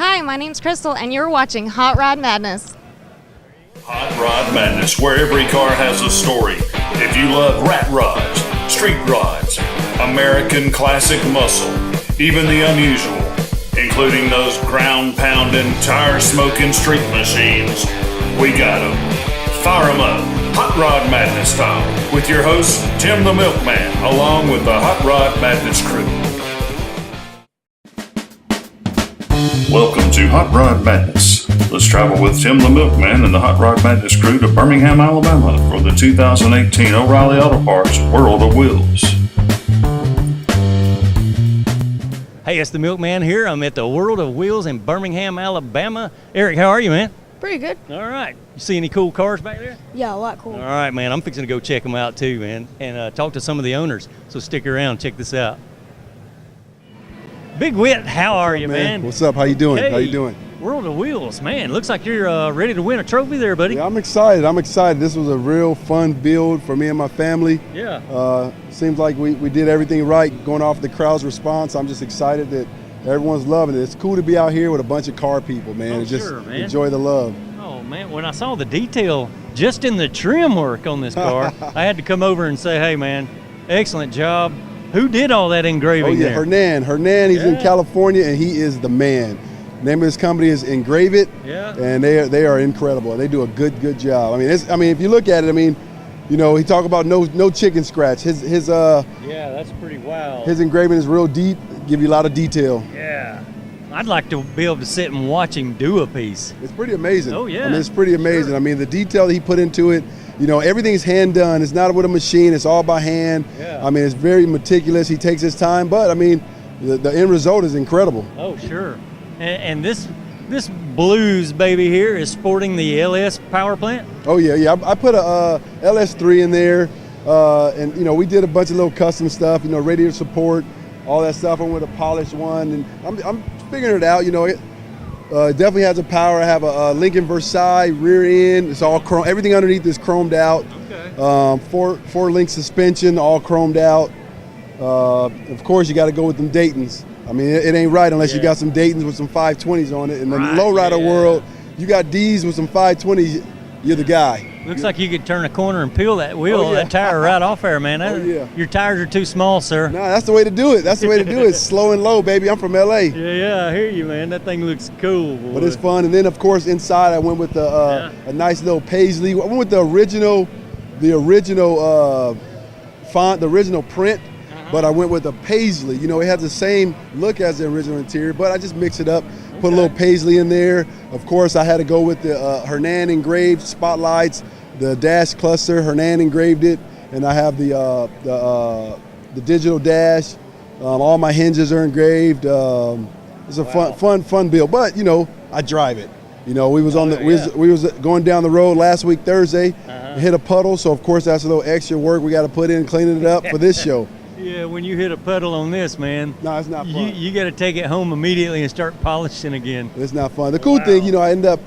Hi, my name's Crystal, and you're watching Hot Rod Madness. Hot Rod Madness, where every car has a story. If you love rat rods, street rods, American classic muscle, even the unusual, including those ground-pounding, tire-smoking street machines, we got them. Fire them up, Hot Rod Madness style, with your host, Tim the Milkman, along with the Hot Rod Madness crew. Welcome to Hot Rod Madness. Let's travel with Tim the Milkman and the Hot Rod Madness crew to Birmingham, Alabama for the 2018 O'Reilly Auto Parts World of Wheels. Hey, it's the Milkman here. I'm at the World of Wheels in Birmingham, Alabama. Eric, how are you, man? Pretty good. All right. You see any cool cars back there? Yeah, a lot cool. All right, man. I'm fixing to go check them out too, man, and talk to some of the owners. So stick around. Check this out. Big Wit, how are you, man? What's up? How you doing? Hey, How you doing? World of Wheels, man. Looks like you're ready to win a trophy there, buddy. Yeah, I'm excited. This was a real fun build for me and my family. Yeah. Seems like we did everything right, going off the crowd's response. I'm just excited that everyone's loving it. It's cool to be out here with a bunch of car people, man, and just enjoy the love. Oh, man, when I saw the detail just in the trim work on this car, I had to come over and say, hey, man, excellent job. Who did all that engraving there? Hernan, he's in California, and he is the man. Name of his company is Engrave It, and they are incredible. They do a good job. I mean, if you look at it, he talk about no chicken scratch. His that's pretty wild. His engraving is real deep, give you a lot of detail. Yeah. I'd like to be able to sit and watch him do a piece. It's pretty amazing. Oh, yeah. It's pretty amazing. Sure. The detail that he put into it, everything's hand done. It's not with a machine. It's all by hand. Yeah. It's very meticulous. He takes his time, but the end result is incredible. Oh, sure. And this Blues baby here is sporting the LS power plant? Oh, yeah. I put a LS3 in there, and we did a bunch of little custom stuff, radiator support, all that stuff. I went with a polished one, and I'm figuring it out. It definitely has a power. I have a Lincoln Versailles rear end. It's all chrome. Everything underneath is chromed out. Okay. Four-link suspension, all chromed out. Of course, you got to go with them Daytons. It ain't right unless you got some Daytons with some 520s on it. In the lowrider world, you got D's with some 520s, you're the guy. Looks like you could turn a corner and peel that wheel, that tire right off there, man. Your tires are too small, sir. No, that's the way to do it. Slow and low, baby. I'm from L.A. Yeah, I hear you, man. That thing looks cool, boy. But it's fun. And then, of course, inside I went with a nice little paisley. I went with the original font, the original print. But I went with a paisley. It has the same look as the original interior, but I just mix it up, put a little paisley in there. Of course, I had to go with the Hernan engraved spotlights, the dash cluster. Hernan engraved it, and I have the digital dash. All my hinges are engraved. It's a fun build, but I drive it. We was going down the road last week Thursday, hit a puddle, so of course that's a little extra work we got to put in cleaning it up for this show. Yeah, when you hit a puddle on this, man, no, it's not fun. You got to take it home immediately and start polishing again. It's not fun. The cool thing, I end up,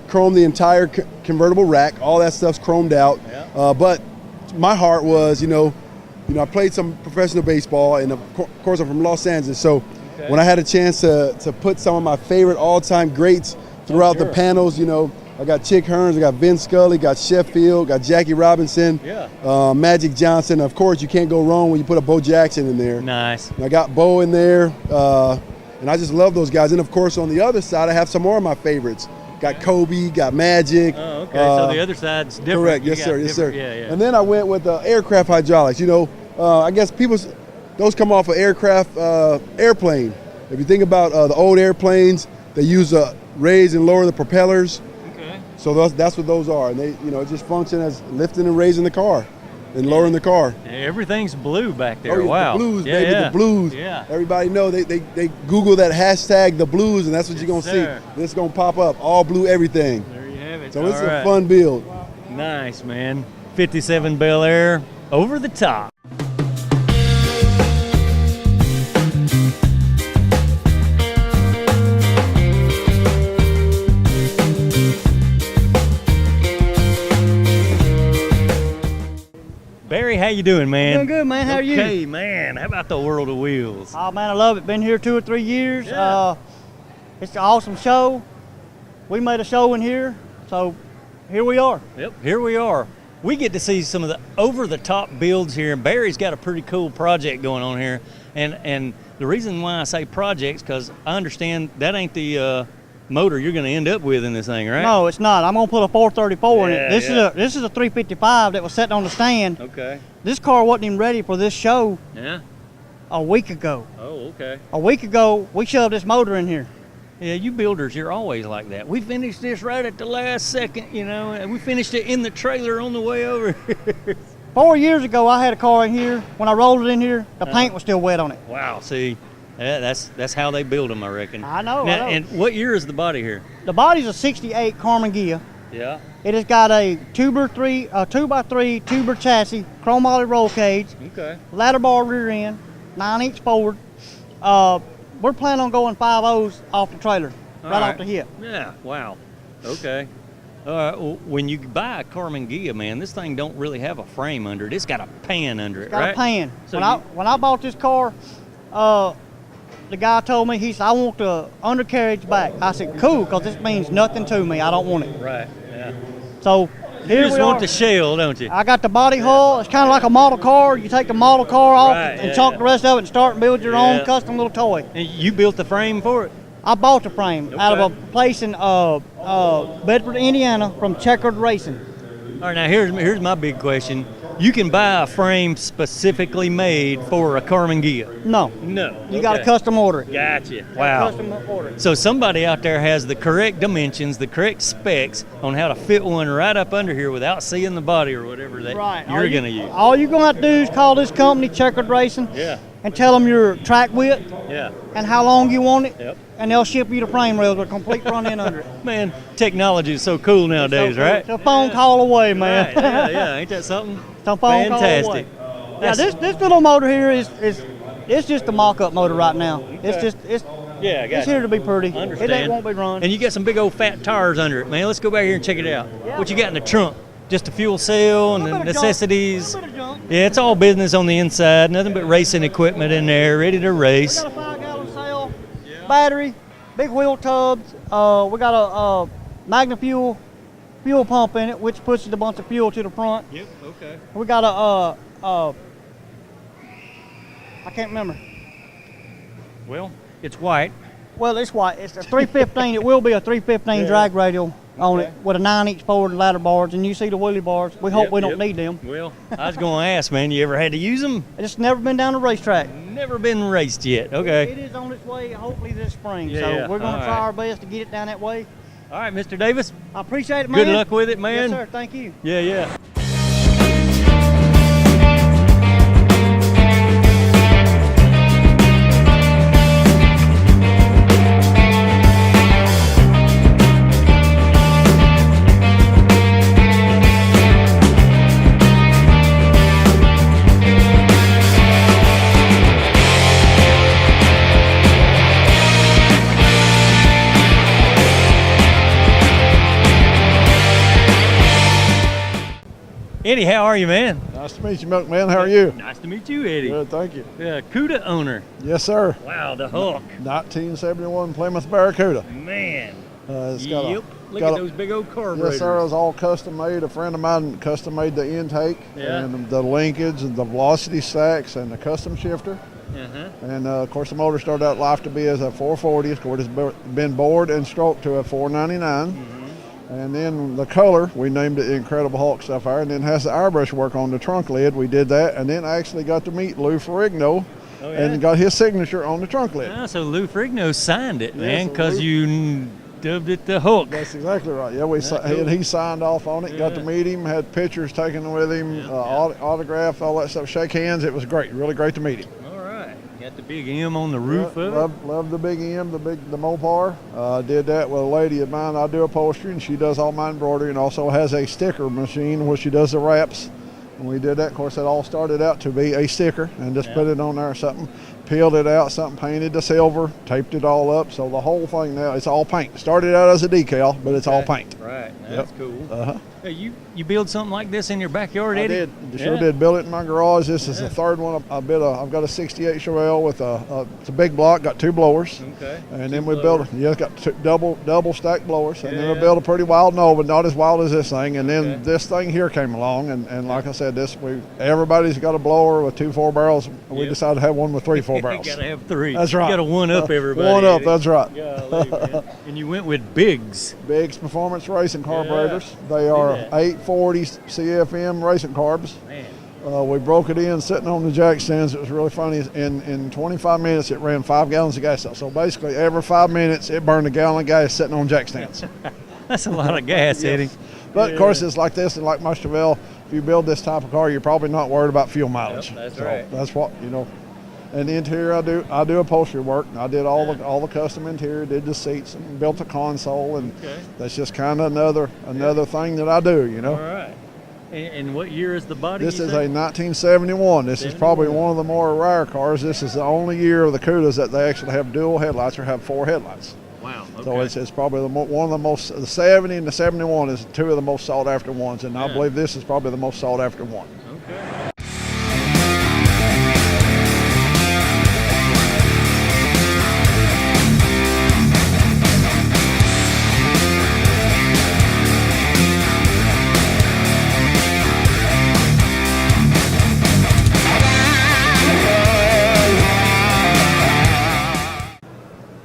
chrome the entire convertible rack. All that stuff's chromed out. Yeah. But my heart was, I played some professional baseball, and of course I'm from Los Angeles. So when I had a chance to put some of my favorite all-time greats throughout the panels, I got Chick Hearns, I got Vin Scully, got Sheffield, got Jackie Robinson, Magic Johnson. Of course, you can't go wrong when you put a Bo Jackson in there. Nice. And I got Bo in there, and I just love those guys. And of course, on the other side, I have some more of my favorites. Got Kobe, got Magic. Oh, okay. So the other side's different. Correct. Yes, sir. Yeah. And then I went with aircraft hydraulics. I guess those come off of airplane. If you think about the old airplanes, they use raise and lower the propellers. So that's what those are, and they, it just function as lifting and raising the car, and lowering the car. Everything's blue back there. Oh, yeah, wow. The blues, baby, the blues. Yeah. Everybody know they Google that hashtag the blues, and that's what you're gonna see. It's gonna pop up, all blue everything. There you have it. So it's a fun build. Nice, man. 57 Bel Air over the top. Barry, how you doing, man? Doing good, man. How are you? Okay, man. How about the World of Wheels? Oh, man, I love it. Been here 2 or 3 years. Yeah. It's an awesome show. We made a show in here, so here we are. Yep, here we are. We get to see some of the over-the-top builds here, and Barry's got a pretty cool project going on here. And the reason why I say projects, because I understand that ain't the motor you're going to end up with in this thing, right? No, it's not. I'm going to put a 434 in it. Yeah, This is a 355 that was sitting on the stand. Okay. This car wasn't even ready for this show Yeah. a week ago. Oh, okay. A week ago, we shoved this motor in here. Yeah, you builders, you're always like that. We finished this right at the last second, you know, and we finished it in the trailer on the way over here. 4 years ago, I had a car in here. When I rolled it in here, the paint was still wet on it. Wow, see, that's how they build them, I reckon. I know, Now, I know. And what year is the body here? The body's a 68 Carmen Ghia. Yeah. It has got a 2x3 tuber chassis, chromoly roll cage, Okay. ladder bar rear end, 9-inch forward. We're planning on going 5.0s off the trailer, right off the hip. Yeah, wow. Okay. All right, well, when you buy a Carmen Ghia, man, this thing don't really have a frame under it. It's got a pan under it, Got right? a pan. So When I bought this car, the guy told me, he said, I want the undercarriage back. I said, cool, because this means nothing to me. I don't want it. Right, yeah. So You here just we want are. the shell, don't you? I got the body hull. It's kind of like a model car. You take the model car off Right, and yeah, chunk yeah. the rest of it and start and build your Yeah. own custom little toy. And you built the frame for it? I bought the frame out of Okay. a place in Bedford, Indiana from Checkered Racing. All right, now here's my big question. You can buy a frame specifically made for a Carmen Ghia? No, No. you got to custom order it. Gotcha. Wow. Custom order it. So somebody out there has the correct dimensions, the correct specs on how to fit one right up under here without seeing the body or whatever that Right. you're going to use. All you're going to have to do is call this company, Checkered Racing, Yeah. and tell them your track width Yeah. and how long you want it, Yep. and they'll ship you the frame rails with a complete front end under it. Man, technology is so cool nowadays, So, right? It's a phone call away, man. Right. Yeah, yeah. Ain't that something? It's a phone Fantastic. call away. Yeah, this little motor here is it's just a mock-up motor right now. It's Yeah, I got it's here to be pretty. Understand. It won't be run. And you got some big old fat tires under it, man. Let's go back here and check it out. Yeah. What you got in the trunk? Just a fuel cell and A the little bit of junk. necessities. A little bit of junk. Yeah, it's all business on the inside. Nothing but racing equipment in there, ready to We race. got a 5-gallon cell, battery, big wheel tubs. We got a Magna fuel pump in it, which pushes a bunch of fuel to the front. Yep. Okay. We got a I can't remember. Well, it's white. Well, it's white. It's a 315. It will be a 315 drag radial on it with a 9-inch forward ladder bars, and you see the wheelie bars. We hope Yep, we don't yep. need them. Well, I was going to ask, man, you ever had to use them? It's never been down the racetrack. Never been raced yet. Okay. It is on its way, hopefully this spring. Yeah, so yeah. we're going All to try right. our best to get it down that way. All right, Mr. Davis. I appreciate it, man. Good luck with it, man. Yes, sir. Thank you. Yeah, yeah. Eddie, how are you, man? Nice to meet you, Milkman. How are you? Nice to meet you, Eddie. Good, thank you. Yeah, CUDA owner. Yes, sir. Wow, the Hulk. 1971 Plymouth Barracuda. Man. It's got Yep. Look got at those big old carburetors. Yes, sir. It was all custom made. A friend of mine custom made the intake Yeah. and the linkage and the velocity stacks and the custom shifter. Uh-huh. And of course, the motor started out life to be as a 440. Of course, it's been bored and stroked to a 499. And then the color, we named it Incredible Hulk Sapphire, and then has the airbrush work on the trunk lid. We did that, and then I actually got to meet Lou Ferrigno Oh, yeah? and got his signature on the trunk lid. Ah, so Lou Ferrigno signed it, man, so because Lou- you dubbed it the Hulk. That's exactly right. Yeah, cool. he signed off on it, got to Yeah. meet him, had pictures taken with him, autograph, all that stuff, shake hands. It was great, really great to meet him. All right. Got the big M on the roof of it. Love the big M, the Mopar. Did that with a lady of mine. I do upholstery, and she does all my embroidery, and also has a sticker machine where she does the wraps. And we did that. Of course, it all started out to be a sticker, and just put it on there or something. peeled it out, something painted the silver, taped it all up. So the whole thing now, it's all paint. Started out as a decal, but it's all paint. Right, that's cool. Uh-huh. Hey, you build something like this in your backyard, Eddie? I did. Sure did. Built it in my garage. This is the third one. I've got a 68 Chevelle with it's a big block, got 2 blowers. Okay. And then we built, got double stack blowers. And then we built a pretty wild Nova, not as wild as this thing. And then this thing here came along. And like I said, everybody's got a blower with 2 4-barrels. We decided to have one with 3 4-barrels. You got to have 3. That's right. You got to one-up everybody. One up, Eddie. that's right. Golly, man. And you went with Biggs. Biggs Performance Racing carburetors. They are 840 CFM racing carbs. Man. We broke it in sitting on the jack stands. It was really funny. In 25 minutes, it ran 5 gallons of gas. So basically, every 5 minutes, it burned a gallon of gas sitting on jack stands. That's a lot of gas, Eddie. But of course, it's like this, and like my Chevelle, if you build this type of car, you're probably not worried about fuel mileage. Yep, that's so right. That's what And the interior, I do upholstery work. I did all the custom interior, did the seats, and built a console, and that's just kind of another thing that I do. All right. And what year is the body? This is a 1971. This is probably one of the more rare cars. This is the only year of the Cudas that they actually have dual headlights or have 4 headlights. Wow. Okay. So it's probably one of the most. The 70 and the 71 is 2 of the most sought after ones, and I believe this is probably the most sought after one. Okay.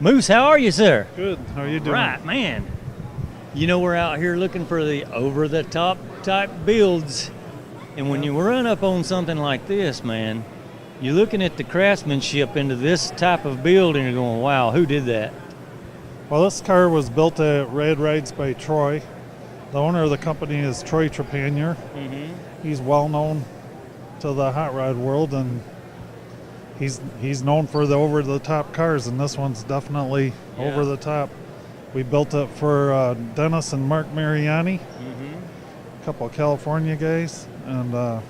Moose, how are you, sir? Good. How are you doing? Right, man. You know, we're out here looking for the over-the-top type builds. And when you run up on something like this, man, you're looking at the craftsmanship into this type of build and you're going, wow, who did that? Well, this car was built at Rad Rides by Troy. The owner of the company is Troy Trepanier. Mm-hmm. He's well known to the hot rod world, and he's known for the over-the-top cars, and this one's definitely over the top. We built it for Dennis and Mark Mariani, a couple of California guys, and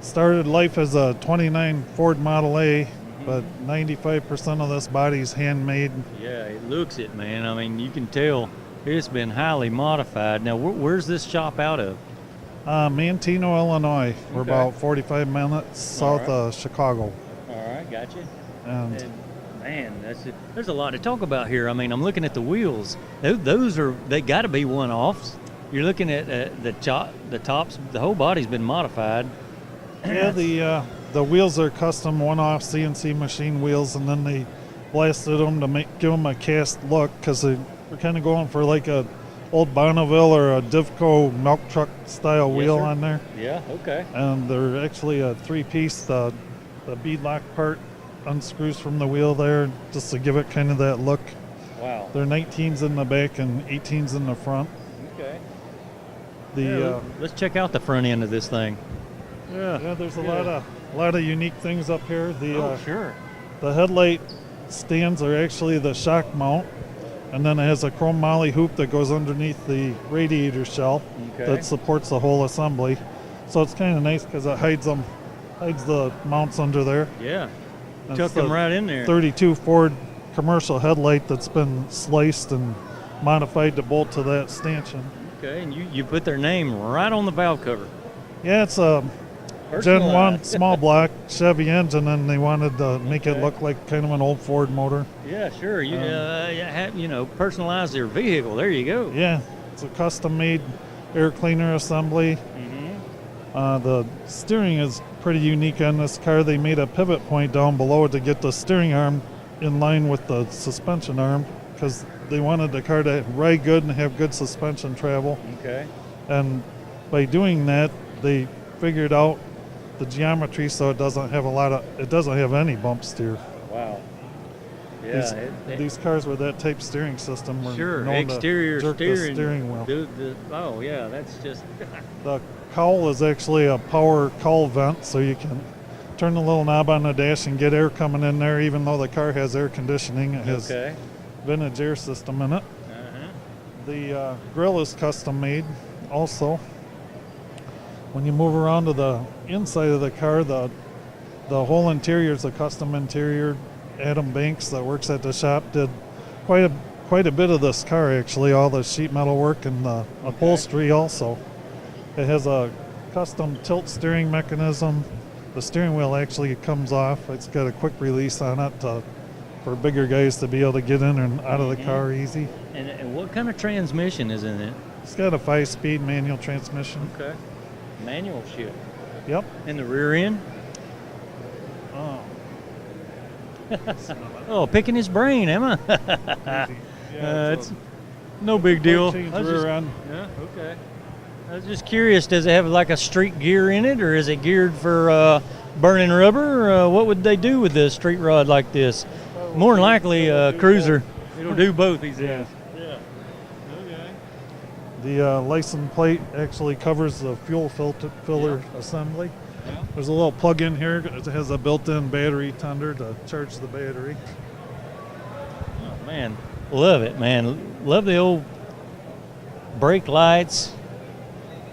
started life as a 29 Ford Model A, but 95% of this body's handmade. Yeah, it looks it, man. I mean, you can tell it's been highly modified. Now, where's this shop out of? Manteno, Illinois. We're about 45 minutes south of Chicago. All right, gotcha. And man, there's a lot to talk about here. I mean, I'm looking at the wheels. They got to be one-offs. You're looking at the tops. The whole body's been modified. Yeah, the wheels are custom one-off CNC machine wheels, and then they blasted them to give them a cast look, because they're kind of going for like a old Bonneville or a Divco milk truck style wheel on there. Yeah, okay. And they're actually a 3-piece. The beadlock part unscrews from the wheel there just to give it kind of that look. Wow. They're 19s in the back and 18s in the front. Okay. Let's check out the front end of this thing. Yeah, there's a lot of unique things up here. Sure. The headlight stands are actually the shock mount, and then it has a chrome moly hoop that goes underneath the radiator shell that supports the whole assembly. So it's kind of nice because it hides the mounts under there. Yeah. That's Tuck them right in there. 32 Ford commercial headlight that's been sliced and modified to bolt to that stanchion. Okay, and you put their name right on the valve cover. Yeah, it's a Gen 1 small block Chevy engine, and they wanted to make it look like kind of an old Ford motor. Yeah, sure. You personalize their vehicle. There you go. Yeah, it's a custom-made air cleaner assembly. The steering is pretty unique on this car. They made a pivot point down below it to get the steering arm in line with the suspension arm, because they wanted the car to ride good and have good suspension travel. Okay. And by doing that, they figured out the geometry so it doesn't have any bump steer. Wow. Yeah. These cars with that type steering system were known exterior to jerk the steering wheel. Oh yeah, that's just. The cowl is actually a power cowl vent, so you can turn the little knob on the dash and get air coming in there, even though the car has air conditioning. It has vintage air system in it. The grill is custom made also. When you move around to the inside of the car, the The whole interior is a custom interior. Adam Banks that works at the shop did quite a bit of this car, actually, all the sheet metal work and the upholstery also. It has a custom tilt steering mechanism. The steering wheel actually comes off. It's got a quick release on it for bigger guys to be able to get in and out of the car easy. And what kind of transmission is in it? It's got a 5-speed manual transmission. Okay. Manual shift. Yep. In the rear end? Oh. Oh, picking his brain, am I? It's no big deal. Rear end. Yeah, okay. I was just curious, does it have like a street gear in it, or is it geared for burning rubber? What would they do with the street rod like this? More than likely, cruiser. It'll do both, he says. Yeah. Okay. The license plate actually covers the fuel filler assembly. Yeah. There's a little plug in here. It has a built-in battery tender to charge the battery. Oh, man. Love it, man. Love the old brake lights.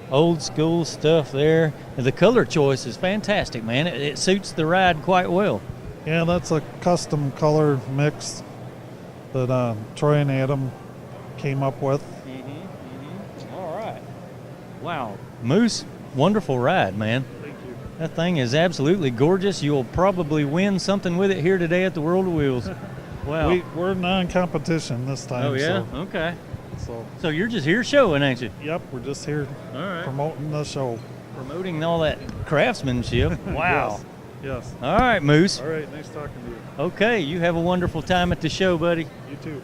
Old school stuff there. And the color choice is fantastic, man. It suits the ride quite well. Yeah, that's a custom color mix that Troy and Adam came up with. All right. Wow. Moose, wonderful ride, man. Thank you. That thing is absolutely gorgeous. You'll probably win something with it here today at the World of Wheels. Wow. We're non-competition this time. Oh, yeah? So, Okay. so, So you're just here showing, ain't you? yep, we're just here All right. promoting the show. Promoting all that craftsmanship. Wow. Yes. All right, Moose. All right, nice talking to you. Okay, you have a wonderful time at the show, buddy. You too.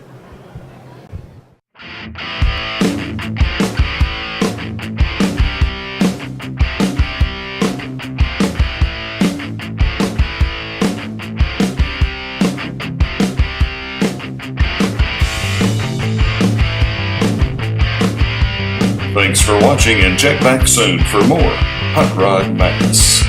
Thanks for watching and check back soon for more Hot Rod Madness.